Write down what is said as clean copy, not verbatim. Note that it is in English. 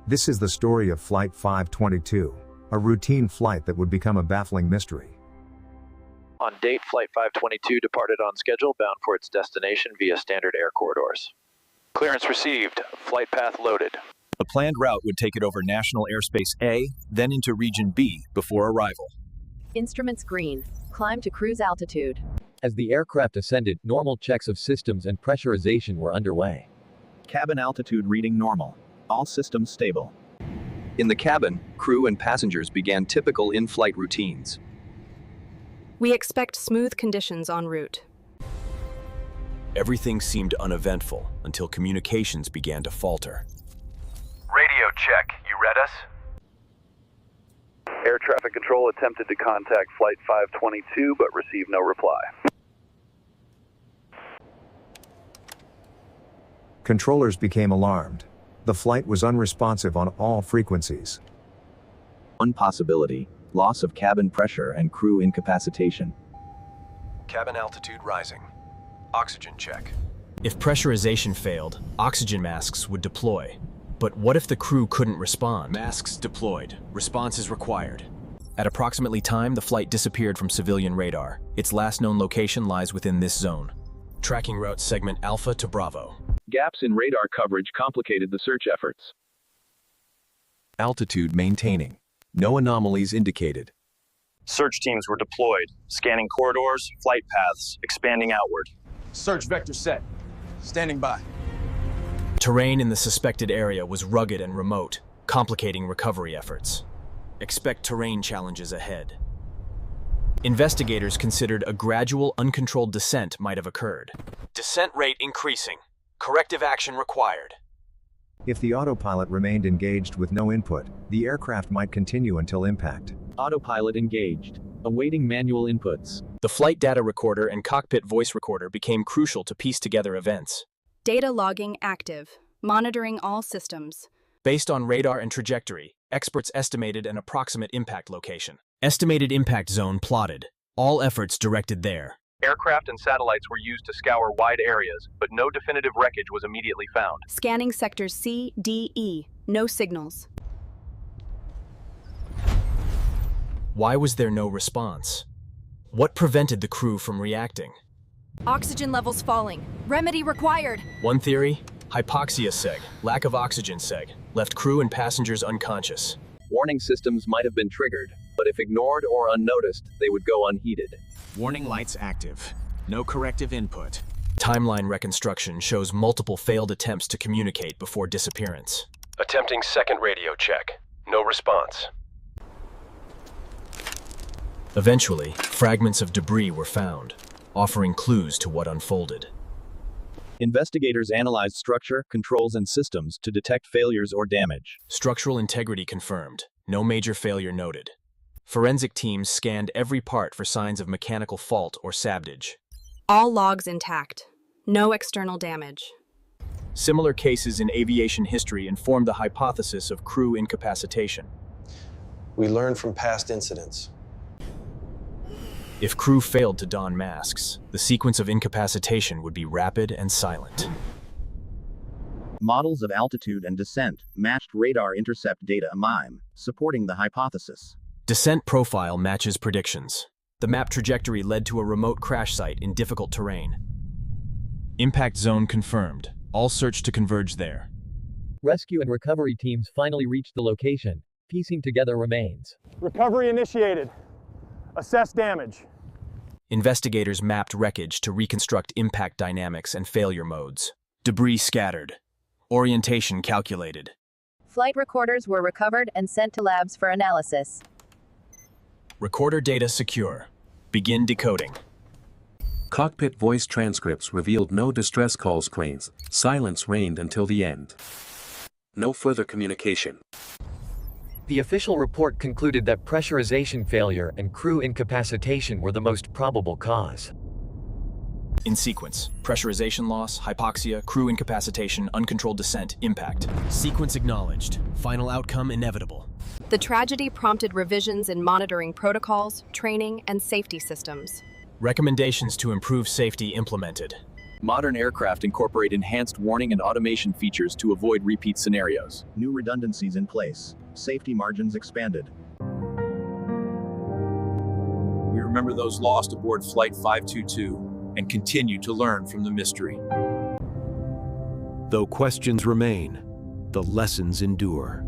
This is the story of Flight 522, a routine flight that would become a baffling mystery. On date, Flight 522 departed on schedule, bound for its destination via standard air corridors. Clearance received. Flight path loaded. The planned route would take it over National Airspace A, then into Region B before arrival. Instruments green. Climb to cruise altitude. As the aircraft ascended, normal checks of systems and pressurization were underway. Cabin altitude reading normal. All systems stable. In the cabin, crew and passengers began typical in-flight routines. We expect smooth conditions en route. Everything seemed uneventful until communications began to falter. Radio check. You read us? Air traffic control attempted to contact Flight 522 but received no reply. Controllers became alarmed. The flight was unresponsive on all frequencies. One possibility: loss of cabin pressure and crew incapacitation. Cabin altitude rising. Oxygen check. If pressurization failed, oxygen masks would deploy. But what if the crew couldn't respond? Masks deployed. Response is required. At approximately time, the flight disappeared from civilian radar. Its last known location lies within this zone. Tracking route segment Alpha to Bravo. Gaps in radar coverage complicated the search efforts. Altitude maintaining. No anomalies indicated. Search teams were deployed, scanning corridors, flight paths, expanding outward. Search vector set. Standing by. Terrain in the suspected area was rugged and remote, complicating recovery efforts. Expect terrain challenges ahead. Investigators considered a gradual, uncontrolled descent might have occurred. Descent rate increasing. Corrective action required. If the autopilot remained engaged with no input, the aircraft might continue until impact. Autopilot engaged. Awaiting manual inputs. The flight data recorder and cockpit voice recorder became crucial to piece together events. Data logging active. Monitoring all systems. Based on radar and trajectory, experts estimated an approximate impact location. Estimated impact zone plotted. All efforts directed there. Aircraft and satellites were used to scour wide areas, but no definitive wreckage was immediately found. Scanning sectors C, D, E. No signals. Why was there no response? What prevented the crew from reacting? Oxygen levels falling. Remedy required. One theory, hypoxia seg, lack of oxygen seg, left crew and passengers unconscious. Warning systems might have been triggered, but if ignored or unnoticed, they would go unheeded. Warning lights active. No corrective input. Timeline reconstruction shows multiple failed attempts to communicate before disappearance. Attempting second radio check. No response. Eventually, fragments of debris were found, offering clues to what unfolded. Investigators analyzed structure, controls, and systems to detect failures or damage. Structural integrity confirmed. No major failure noted. Forensic teams scanned every part for signs of mechanical fault or sabotage. All logs intact. No external damage. Similar cases in aviation history inform the hypothesis of crew incapacitation. We learn from past incidents. If crew failed to don masks, the sequence of incapacitation would be rapid and silent. Models of altitude and descent matched radar intercept data MIME, supporting the hypothesis. Descent profile matches predictions. The map trajectory led to a remote crash site in difficult terrain. Impact zone confirmed. All search to converge there. Rescue and recovery teams finally reached the location, piecing together remains. Recovery initiated. Assess damage. Investigators mapped wreckage to reconstruct impact dynamics and failure modes. Debris scattered. Orientation calculated. Flight recorders were recovered and sent to labs for analysis. Recorder data secure. Begin decoding. Cockpit voice transcripts revealed no distress call screens. Silence reigned until the end. No further communication. The official report concluded that pressurization failure and crew incapacitation were the most probable cause. In sequence: pressurization loss, hypoxia, crew incapacitation, uncontrolled descent, impact. Sequence acknowledged. Final outcome inevitable. The tragedy prompted revisions in monitoring protocols, training, and safety systems. Recommendations to improve safety implemented. Modern aircraft incorporate enhanced warning and automation features to avoid repeat scenarios. New redundancies in place. Safety margins expanded. We remember those lost aboard Flight 522 and continue to learn from the mystery. Though questions remain, the lessons endure.